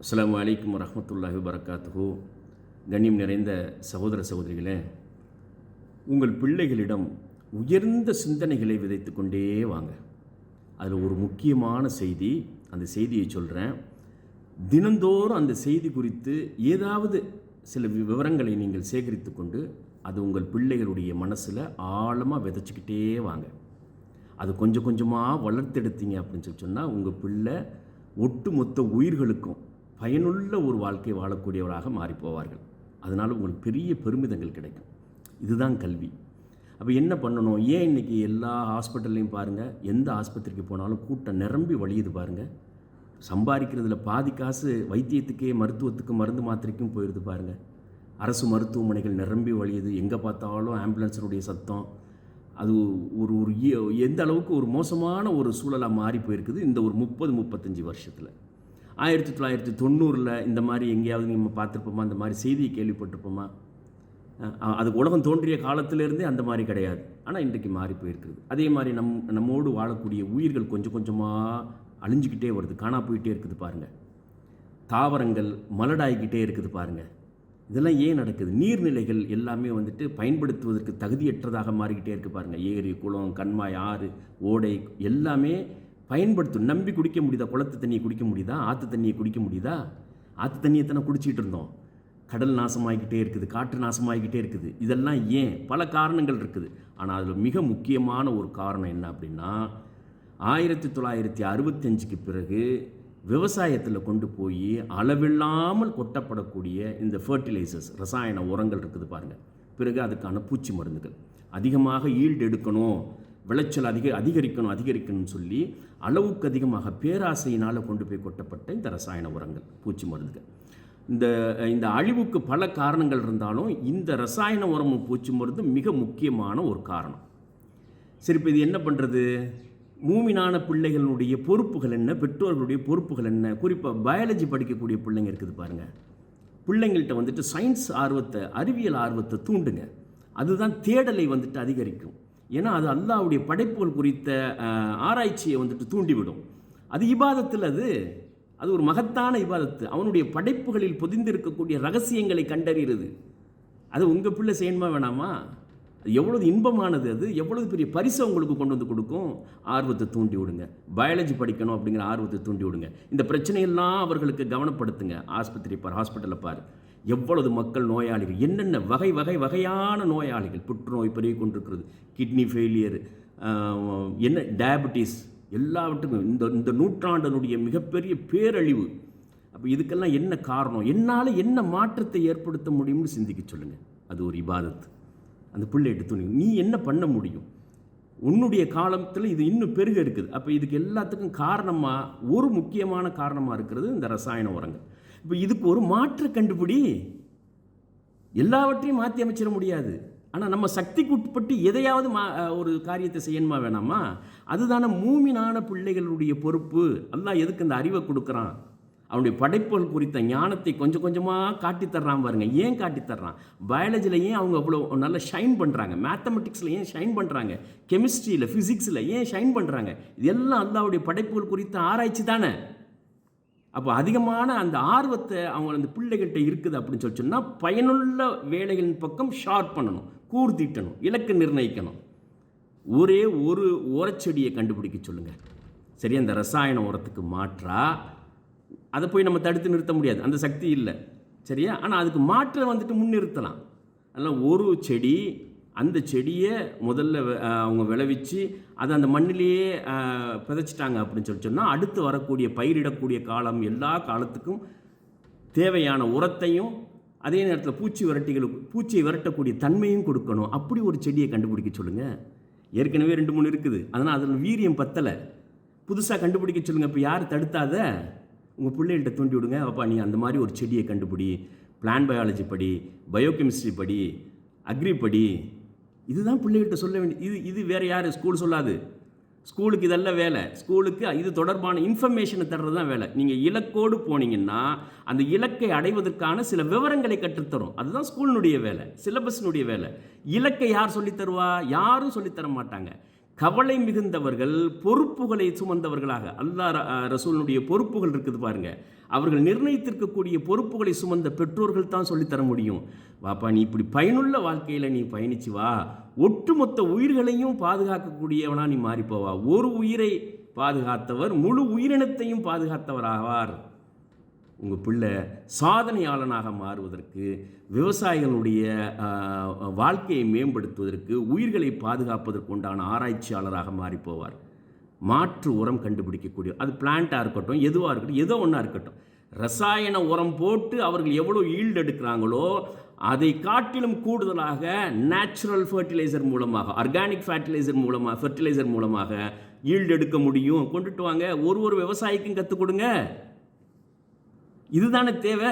அஸ்ஸலாமு அலைக்கும் வரஹ்மத்துல்லாஹி வபரகாத்துஹு. கண்ணியம் நிறைந்த சகோதர சகோதரிகளே, உங்கள் பிள்ளைகளிடம் உயர்ந்த சிந்தனைகளை விதைத்து கொண்டே வாங்க. அதில் ஒரு முக்கியமான செய்தி, அந்த செய்தியை சொல்கிறேன். தினந்தோறும் அந்த செய்தி குறித்து ஏதாவது சில விவரங்களை நீங்கள் சேகரித்து கொண்டு அது உங்கள் பிள்ளைகளுடைய மனசில் ஆழமாக விதைச்சிக்கிட்டே வாங்க. அது கொஞ்சம் கொஞ்சமாக வளர்த்தெடுத்தீங்க அப்படின்னு சொன்னால் உங்கள் பிள்ளை ஒட்டுமொத்த உயிர்களுக்கும் பயனுள்ள ஒரு வாழ்க்கை வாழக்கூடியவராக மாறிப்போவார்கள். அதனால் உங்களுக்கு பெரிய பெருமிதங்கள் கிடைக்கும். இதுதான் கல்வி. அப்போ என்ன பண்ணணும்? ஏன் இன்றைக்கி எல்லா ஹாஸ்பிட்டல்லையும் பாருங்கள், எந்த ஆஸ்பத்திரிக்கு போனாலும் கூட்டம் நிரம்பி வழியுது பாருங்கள். சம்பாதிக்கிறதுல பாதி காசு வைத்தியத்துக்கே, மருத்துவத்துக்கு, மருந்து மாத்திரைக்கும் போயிடுது பாருங்கள். அரசு மருத்துவமனைகள் நிரம்பி வழியுது. எங்கே பார்த்தாலும் ஆம்புலன்ஸினுடைய சத்தம். அது ஒரு ஒரு எந்த அளவுக்கு ஒரு மோசமான ஒரு சூழலாக மாறி போயிருக்குது இந்த ஒரு 30-35 வருஷத்தில். 1990 இந்த மாதிரி எங்கேயாவது நம்ம பார்த்துருப்போமா? அந்த மாதிரி செய்தியை கேள்விப்பட்டிருப்போமா? அது உலகம் தோன்றிய காலத்திலேருந்தே அந்த மாதிரி கிடையாது. ஆனால் இன்றைக்கு மாறி போயிருக்குது. அதே மாதிரி நம்மோடு வாழக்கூடிய உயிர்கள் கொஞ்சம் கொஞ்சமாக அழிஞ்சிக்கிட்டே வருது, காணா போயிட்டே இருக்குது பாருங்கள். தாவரங்கள் மலடாகிக்கிட்டே இருக்குது பாருங்கள். இதெல்லாம் ஏன் நடக்குது? நீர்நிலைகள் எல்லாமே பயன்படுத்துவதற்கு தகுதியற்றதாக மாறிக்கிட்டே இருக்குது பாருங்கள். ஏரி, குளம், கண்மாய், ஆறு, ஓடை எல்லாமே பயன்படுத்தும். நம்பி குடிக்க முடியுதா? குளத்து தண்ணியை குடிக்க முடியுதா? ஆற்று தண்ணியை குடிக்க முடியுதா? ஆற்று தண்ணியை தானே குடிச்சிட்டு இருந்தோம். கடல் நாசமாகிக்கிட்டே இருக்குது, காற்று நாசமாகிக்கிட்டே இருக்குது. இதெல்லாம் ஏன்? பல காரணங்கள் இருக்குது. ஆனால் அதில் மிக முக்கியமான ஒரு காரணம் என்ன அப்படின்னா, 1965க்கு பிறகு விவசாயத்தில் கொண்டு போய் அளவில்லாமல் கொட்டப்படக்கூடிய இந்த ஃபர்டிலைசர்ஸ், ரசாயன உரங்கள் இருக்குது பாருங்கள். பிறகு அதுக்கான பூச்சி மருந்துகள் அதிகமாக ஈல்டு எடுக்கணும், விளைச்சல் அதிகரிக்கணும்னு சொல்லி அளவுக்கு அதிகமாக பேராசையினால் கொண்டு போய் கொட்டப்பட்ட இந்த ரசாயன உரங்கள், பூச்சி மருந்துகள். இந்த அழிவுக்கு பல காரணங்கள் இருந்தாலும் இந்த ரசாயன உரமும் பூச்சி மருந்து மிக முக்கியமான ஒரு காரணம். சரி, இப்போ இது என்ன பண்ணுறது? மூமினான பிள்ளைகளுடைய பொறுப்புகள் என்ன? பெற்றோர்களுடைய பொறுப்புகள் என்ன? குறிப்பாக பயாலஜி படிக்கக்கூடிய பிள்ளைங்க இருக்குது பாருங்கள். பிள்ளைங்கள்ட்ட சயின்ஸ் ஆர்வத்தை, அறிவியல் ஆர்வத்தை தூண்டுங்க. அதுதான் தேடலை அதிகரிக்கும். ஏன்னா அது அல்லாஹ்வுடைய படைப்புகள் குறித்த ஆராய்ச்சியை தூண்டிவிடும். அது இபாதத்தில், அது ஒரு மகத்தான இபாதத்து. அவனுடைய படைப்புகளில் பொதிந்திருக்கக்கூடிய ரகசியங்களை கண்டறிகிறது. அது உங்கள் பிள்ளை செய்யணுமா வேணாமா? அது எவ்வளவு இன்பமானது, அது எவ்வளவு பெரிய பரிசை உங்களுக்கு கொண்டு கொடுக்கும். ஆர்வத்தை தூண்டி விடுங்க. பயாலஜி படிக்கணும் அப்படிங்கிற ஆர்வத்தை தூண்டி விடுங்க. இந்த பிரச்சனையெல்லாம் அவர்களுக்கு கவனப்படுத்துங்க. ஹாஸ்பிட்டலில் பாரு, எவ்வளவு மக்கள் நோயாளிகள், என்னென்ன வகையான நோயாளிகள், புற்றுநோய் பெருகி கொண்டிருக்கிறது, கிட்னி ஃபெயிலியர், என்ன டயபெட்டிஸ், எல்லாவற்றுக்கும் இந்த நூற்றாண்டனுடைய மிகப்பெரிய பேரழிவு. அப்போ இதுக்கெல்லாம் என்ன காரணம்? என்னால் என்ன மாற்றத்தை ஏற்படுத்த முடியும்னு சிந்திக்க சொல்லுங்கள். அது ஒரு இபாதத்து. அந்த பிள்ளைகிட்ட துணி, நீ என்ன பண்ண முடியும்? உன்னுடைய காலத்தில் இது இன்னும் பெருக இருக்குது. அப்போ இதுக்கு எல்லாத்துக்கும் காரணமாக, ஒரு முக்கியமான காரணமாக இருக்கிறது இந்த ரசாயன உரங்கள். இப்போ இதுக்கு ஒரு மாற்று கண்டுபிடி. எல்லாவற்றையும் மாற்றி அமைச்சிட முடியாது. ஆனால் நம்ம சக்திக்கு உட்பட்டு எதையாவது ஒரு காரியத்தை செய்யணுமா வேணாமா? அதுதானே மூமினான பிள்ளைகளுடைய பொறுப்பு. அல்லாஹ் எதுக்கு அந்த அறிவை கொடுக்குறான்? அவனுடைய படைப்புகள் குறித்த ஞானத்தை கொஞ்சம் கொஞ்சமாக காட்டித்தர்றான் பாருங்க. ஏன் காட்டித்தர்றான்? பயாலஜியில் ஏன் அவங்க அவ்வளோ நல்லா ஷைன் பண்ணுறாங்க? மேத்தமெட்டிக்ஸில் ஏன் ஷைன் பண்ணுறாங்க? கெமிஸ்ட்ரியில், ஃபிசிக்ஸில் ஏன் ஷைன் பண்ணுறாங்க? இது எல்லாம் அல்லாஹ்வுடைய படைப்புகள் குறித்த ஆராய்ச்சி தானே. அப்போ அதிகமான அந்த ஆர்வத்தை அவங்க அந்த பிள்ளைகிட்ட இருக்குது அப்படின்னு சொன்னால் பயனுள்ள வேலைகளின் பக்கம் ஷார்ப் பண்ணணும், கூர்த்திட்டணும், இலக்கு நிர்ணயிக்கணும். ஒரே ஒரு ஓரச்செடியை கண்டுபிடிக்க சொல்லுங்கள். சரி, அந்த ரசாயன உரத்துக்கு மாற்றா அதை போய் நம்ம தடுத்து நிறுத்த முடியாது, அந்த சக்தி இல்லை, சரியா? ஆனால் அதுக்கு மாற்ற முன்னிறுத்தலாம். அதனால் ஒரு செடி, அந்த செடியை முதல்ல அவங்க விளைவிச்சு அதை அந்த மண்ணிலேயே விதைச்சிட்டாங்க அப்படின்னு சொன்னால் அடுத்து வரக்கூடிய பயிரிடக்கூடிய காலம் எல்லா காலத்துக்கும் தேவையான உரத்தையும் அதே நேரத்தில் பூச்சியை விரட்டக்கூடிய தன்மையும் கொடுக்கணும். அப்படி ஒரு செடியை கண்டுபிடிக்க சொல்லுங்கள். ஏற்கனவே 2-3 இருக்குது, அதனால் அதில் வீரியம் பத்தலை, புதுசாக கண்டுபிடிக்க சொல்லுங்கள். இப்போ யார் தடுத்தாத? உங்கள் பிள்ளைகள்கிட்ட தூண்டி விடுங்க. அப்பா, நீ அந்த மாதிரி ஒரு செடியை கண்டுபிடி, பிளான் பயாலஜி படி, பயோகெமிஸ்ட்ரி படி, அக்ரி படி. இதுதான் பிள்ளைகள்கிட்ட சொல்ல வேண்டியது. இது வேறு யார்? ஸ்கூல் சொல்லாது. ஸ்கூலுக்கு இதெல்லாம் வேலை. ஸ்கூலுக்கு இது தொடர்பான இன்ஃபர்மேஷனை தர்றது தான் வேலை. நீங்கள் இலக்கோடு போனீங்கன்னா அந்த இலக்கை அடைவதற்கான சில விவரங்களை கற்றுத்தரும். அதுதான் ஸ்கூலினுடைய வேலை, சிலபஸினுடைய வேலை. இலக்கை யார் சொல்லித்தருவா? யாரும் சொல்லித்தர மாட்டாங்க. கவலை மிகுந்தவர்கள் பொறுப்புகளை சுமந்தவர்களாக, அல்லாஹ் ரசூலுடைய பொறுப்புகள் இருக்குது பாருங்க, அவர்கள் நிர்ணயித்திருக்கக்கூடிய பொறுப்புகளை சுமந்த பெற்றோர்கள் தான் சொல்லித்தர முடியும். வாப்பா, நீ இப்படி பயனுள்ள வாழ்க்கையில் நீ பயணிச்சு வா, ஒட்டுமொத்த உயிர்களையும் பாதுகாக்கக்கூடியவனா நீ மாறிப்போவா. ஒரு உயிரை பாதுகாத்தவர் முழு உயிரினத்தையும் பாதுகாத்தவர் ஆவார். உங்கள் பிள்ளை சாதனையாளனாக மாறுவதற்கு, விவசாயிகளுடைய வாழ்க்கையை மேம்படுத்துவதற்கு, உயிர்களை பாதுகாப்பதற்கு உண்டான ஆராய்ச்சியாளராக மாறிப்போவார். மாற்று உரம் கண்டுபிடிக்கக்கூடிய, அது பிளான்ட்டாக இருக்கட்டும், எதுவாக இருக்கட்டும், ஏதோ ஒன்றா இருக்கட்டும், ரசாயன உரம் போட்டு அவர்கள் எவ்வளோ ஈல்டு எடுக்கிறாங்களோ அதை காட்டிலும் கூடுதலாக நேச்சுரல் ஃபர்டிலைசர் மூலமாக, ஆர்கானிக் ஃபர்டிலைசர் மூலமாக ஈல்டு எடுக்க முடியும். கொண்டுட்டு வாங்க, ஒரு விவசாயிக்கும் கற்றுக் கொடுங்க. இதுதானே தேவை.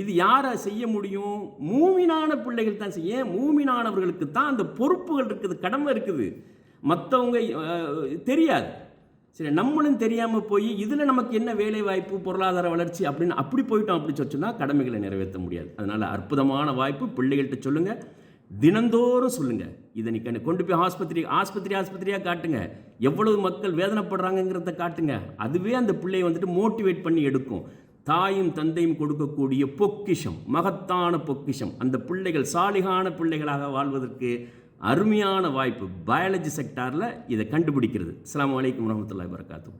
இது யாரை செய்ய முடியும்? மூமினான பிள்ளைகள் தான் செய்ய. மூமினானவர்களுக்கு தான் அந்த பொறுப்புகள் இருக்குது, கடமை இருக்குது. மற்றவங்க தெரியாது. சரி, நம்மளும் தெரியாமல் போய் இதில் நமக்கு என்ன வேலை வாய்ப்பு, பொருளாதார வளர்ச்சி அப்படின்னு அப்படி போயிட்டோம். அப்படி சொன்னால் கடமைகளை நிறைவேற்ற முடியாது. அதனால் அற்புதமான வாய்ப்பு. பிள்ளைகள்கிட்ட சொல்லுங்கள், தினந்தோறும் சொல்லுங்கள். இதை நீ கொண்டு போய் ஆஸ்பத்திரியாக காட்டுங்க. எவ்வளவு மக்கள் வேதனைப்படுறாங்கிறத காட்டுங்க. அதுவே அந்த பிள்ளையை வந்துட்டு மோட்டிவேட் பண்ணி எடுக்கும். தாயும் தந்தையும் கொடுக்கக்கூடிய பொக்கிஷம், மகத்தான பொக்கிஷம். அந்த பிள்ளைகள் சாலிகான பிள்ளைகளாக வாழ்வதற்கு அருமையான வாய்ப்பு. பயாலஜி செக்டாரில் இதை கண்டுபிடிக்கிறது. அஸ்ஸலாமு அலைக்கும் வரஹ்மத்துல்லாஹி வபரகாத்துஹு.